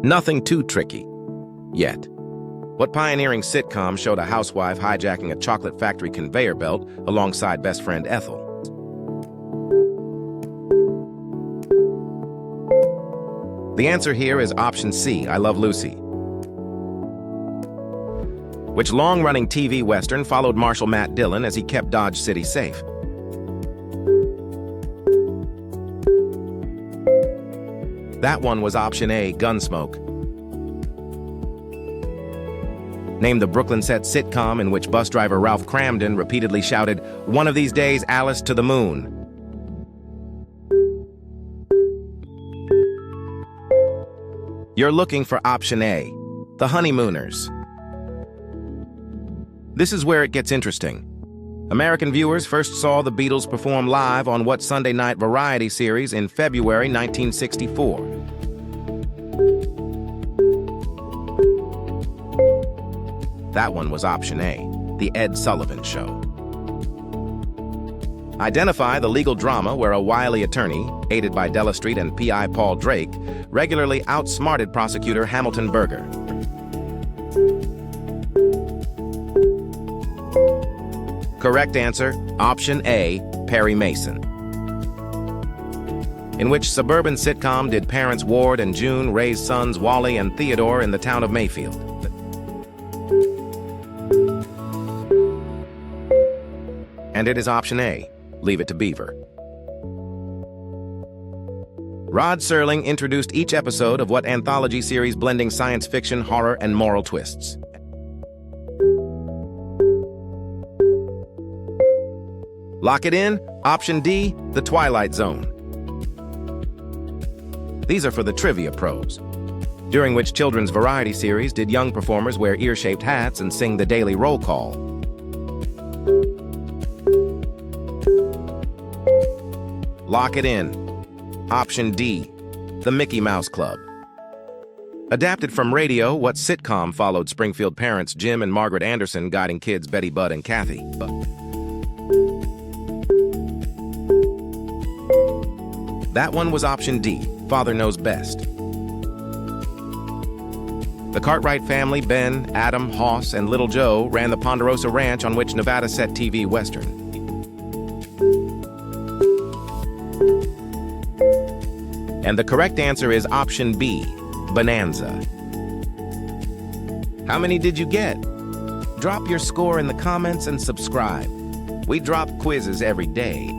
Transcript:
Nothing too tricky. Yet. What pioneering sitcom showed a housewife hijacking a chocolate factory conveyor belt alongside best friend Ethel? The answer here is option C, I Love Lucy. Which long-running TV Western followed Marshal Matt Dillon as he kept Dodge City safe? That one was option A, Gunsmoke. Name the Brooklyn set sitcom in which bus driver Ralph Kramden repeatedly shouted, "One of these days, Alice to the moon." You're looking for option A, The Honeymooners. This is where it gets interesting. American viewers first saw the Beatles perform live on what Sunday night variety series in February 1964? That one was option A, The Ed Sullivan Show. Identify the legal drama where a wily attorney, aided by Della Street and P.I. Paul Drake, regularly outsmarted prosecutor Hamilton Berger. Correct answer, option A, Perry Mason. In which suburban sitcom did parents Ward and June raise sons Wally and Theodore in the town of Mayfield? And it is option A, Leave It to Beaver. Rod Serling introduced each episode of what anthology series blending science fiction, horror, and moral twists? Lock it in, option D, The Twilight Zone. These are for the trivia pros. During which children's variety series did young performers wear ear-shaped hats and sing the daily roll call? Lock it in. Option D, The Mickey Mouse Club. Adapted from radio, what sitcom followed Springfield parents Jim and Margaret Anderson guiding kids Betty, Bud, and Kathy? That one was option D, Father Knows Best. The Cartwright family, Ben, Adam, Hoss, and Little Joe, ran the Ponderosa Ranch on which Nevada set TV Western? And the correct answer is option B, Bonanza. How many did you get? Drop your score in the comments and subscribe. We drop quizzes every day.